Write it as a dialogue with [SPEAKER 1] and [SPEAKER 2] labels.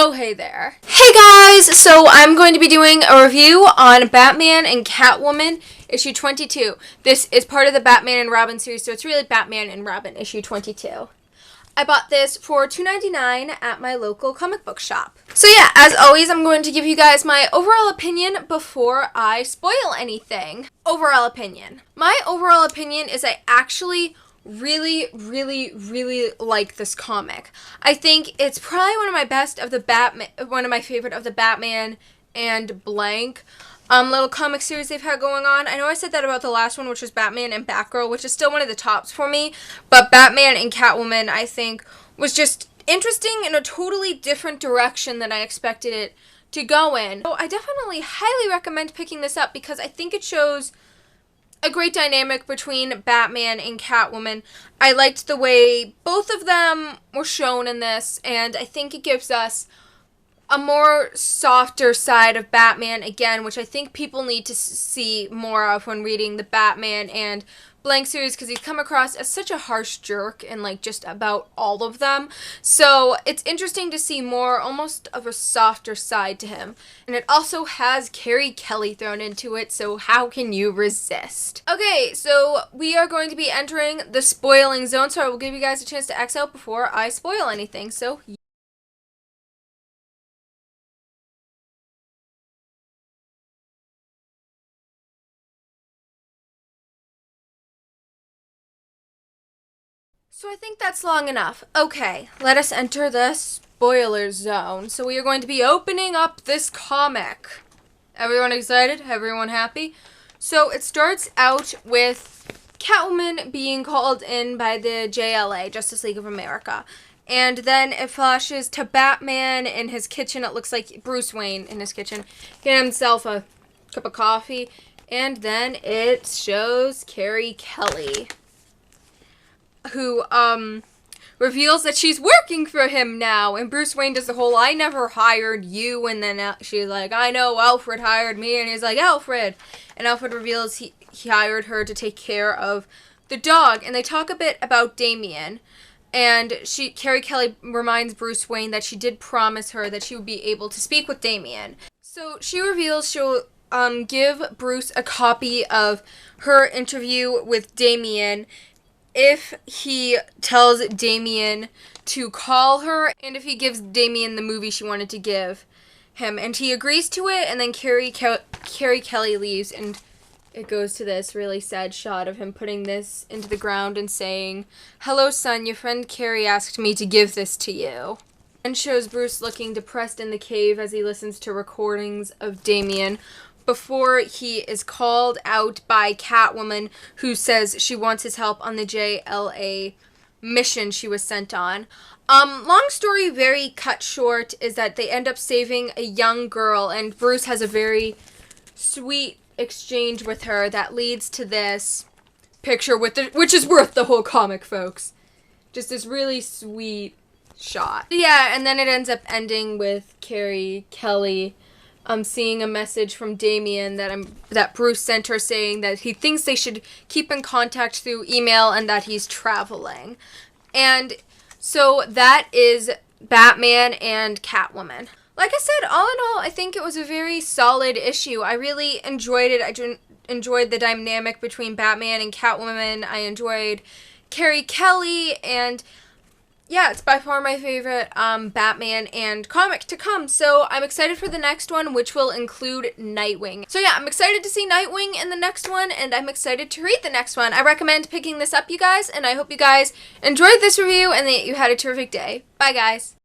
[SPEAKER 1] Oh, hey there. Hey guys! So I'm going to be doing a review on Batman and Catwoman, issue 22. This is part of the Batman and Robin series, so it's really Batman and Robin, issue 22. I bought this for $2.99 at my local comic book shop. So yeah, as always, I'm going to give you guys my overall opinion before I spoil anything. Overall opinion. My overall opinion is I actually really like this comic. I think it's probably one of my best of the Batman, one of my favorite of the Batman and blank little comic series they've had going on. I know I said that about the last one, which was Batman and Batgirl, which is still one of the tops for me, but Batman and Catwoman, I think, was just interesting in a totally different direction than I expected it to go in. So I definitely highly recommend picking this up because I think it shows a great dynamic between Batman and Catwoman. I liked the way both of them were shown in this, and I think it gives us a more softer side of Batman again, which I think people need to see more of when reading the Batman and blank series, because he's come across as such a harsh jerk in like just about all of them. So it's interesting to see more almost of a softer side to him. And it also has Carrie Kelly thrown into it, so how can you resist? Okay, so we are going to be entering the spoiling zone, so I will give you guys a chance to X out before I spoil anything. So I think that's long enough. Okay, let us enter the spoiler zone. So we are going to be opening up this comic. Everyone excited? Everyone happy? So it starts out with Catwoman being called in by the JLA, Justice League of America. And then it flashes to Batman in his kitchen. It looks like Bruce Wayne in his kitchen, getting himself a cup of coffee. And then it shows Carrie Kelly, who reveals that she's working for him now, and Bruce Wayne does the whole "I never hired you," and then she's like, "I know, Alfred hired me," and he's like, "Alfred," and Alfred reveals he hired her to take care of the dog, and they talk a bit about Damian, and Carrie Kelly reminds Bruce Wayne that she did promise her that she would be able to speak with Damian. So she reveals she'll give Bruce a copy of her interview with Damian if he tells Damian to call her, and if he gives Damian the movie she wanted to give him. And he agrees to it, and then Carrie Kelly leaves, and it goes to this really sad shot of him putting this into the ground and saying, "Hello, son, your friend Carrie asked me to give this to you." And shows Bruce looking depressed in the cave as he listens to recordings of Damian before he is called out by Catwoman, who says she wants his help on the JLA mission she was sent on. Long story very cut short is that they end up saving a young girl, and Bruce has a very sweet exchange with her that leads to this picture which is worth the whole comic, folks. Just this really sweet shot. Yeah, and then it ends up ending with Carrie Kelly seeing a message from Damian that Bruce sent her saying that he thinks they should keep in contact through email and that he's traveling. And so that is Batman and Catwoman. Like I said, all in all, I think it was a very solid issue. I really enjoyed it. I enjoyed the dynamic between Batman and Catwoman. I enjoyed Carrie Kelly, and yeah, it's by far my favorite Batman and comic to come. So I'm excited for the next one, which will include Nightwing. So yeah, I'm excited to see Nightwing in the next one, and I'm excited to read the next one. I recommend picking this up, you guys, and I hope you guys enjoyed this review and that you had a terrific day. Bye, guys.